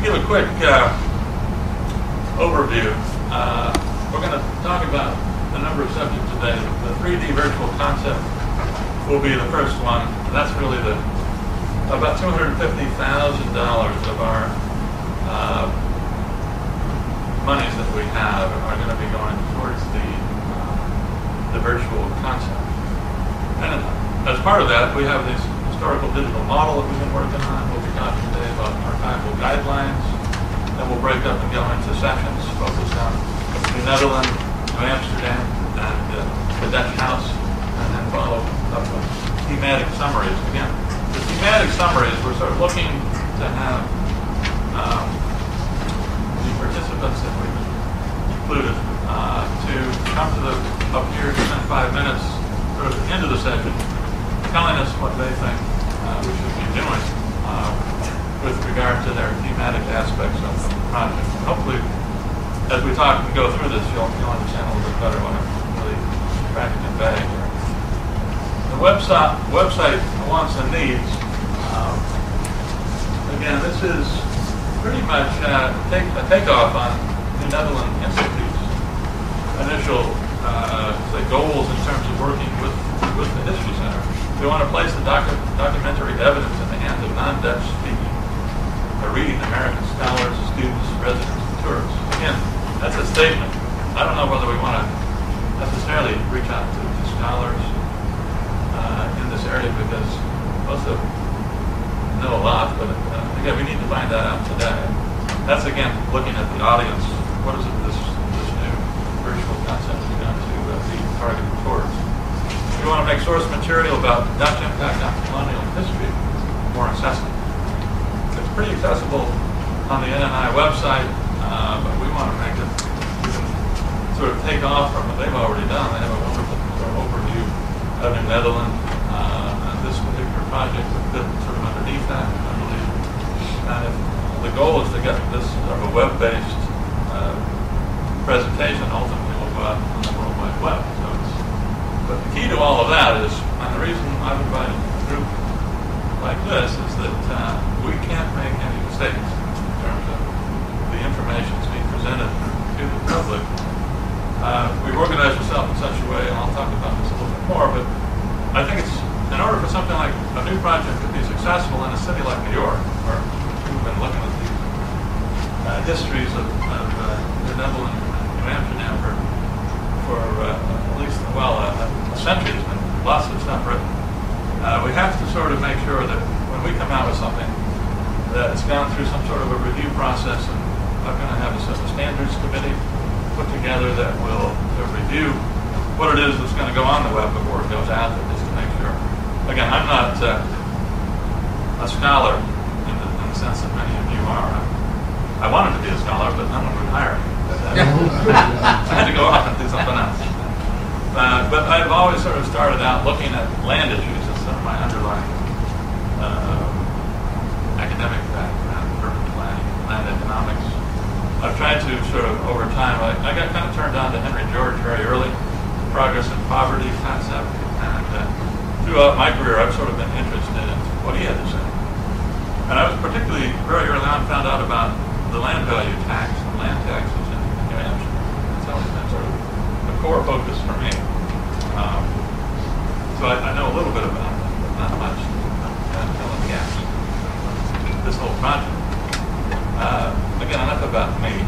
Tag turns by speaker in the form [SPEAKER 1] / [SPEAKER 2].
[SPEAKER 1] give a quick overview. We're going to talk about a number of subjects today. The 3D virtual concept will be the first one. That's really about $250,000 of our monies that we have are going to be going towards the virtual concept. And as part of that, we have this historical digital model that we've been working on. We'll be talking today about archival guidelines. Then we'll break up and go into sessions focused on the Netherlands, New Amsterdam, and the Dutch House, and then follow up with thematic summaries. Again, the thematic summaries, we're sort of looking to have the participants that we've included to come to up here, spend 5 minutes sort of into the session, telling us what they think we should be doing with regard to their thematic aspects of the project. And hopefully, as we talk and go through this, you'll understand a little bit better what I'm really trying to convey here. The website wants and needs. Again, this is pretty much a takeoff on the Netherlands Institute's initial goals in terms of working with the History Center. We want to place the documentary evidence in the hands of non-Dutch speaking or reading American scholars, students, residents, and tourists. Again, that's a statement. I don't know whether we want to necessarily reach out to scholars in this area because most of them know a lot, but again, we need to find that out today. That's again looking at the audience. What is it this new virtual concept is going to be targeted towards? We want to make source material about Dutch impact on colonial history more accessible. It's pretty accessible on the NNI website, but we want to make it, we can sort of take off from what they've already done. They have a wonderful sort of overview of New Netherlands, and this particular project would fit sort of underneath that, I believe. And if the goal is to get this sort of a web-based presentation, ultimately will go out on the World Wide Web. But the key to all of that is, and the reason I've invited a group like this is that we can't make any mistakes in terms of the information that's being presented to the public. We've organized ourselves in such a way, and I'll talk about this a little bit more, but I think it's, in order for something like a new project to be successful in a city like New York, where we've been looking at these histories of the Netherlands and New Amsterdam for at least, a century, has been lots of stuff written. We have to sort of make sure that when we come out with something, that it's gone through some sort of a review process, and I'm going to have a standards committee put together that will review what it is that's going to go on the web before it goes out there, just to make sure. Again, I'm not a scholar in the sense that many of you are. I wanted to be a scholar, but no one would hire me. I had to go off and do something else. But I've always sort of started out looking at land issues as sort of my underlying academic background, urban planning, land economics. I've tried to sort of, over time, I got kind of turned on to Henry George very early, the progress and poverty concept, and throughout my career I've sort of been interested in what he had to say. And I was particularly, very early on, found out about the land value tax and land taxes in New Hampshire. That's always been sort of a core focus for me. So I know a little bit about it, but not much. This whole project. Again, enough about me.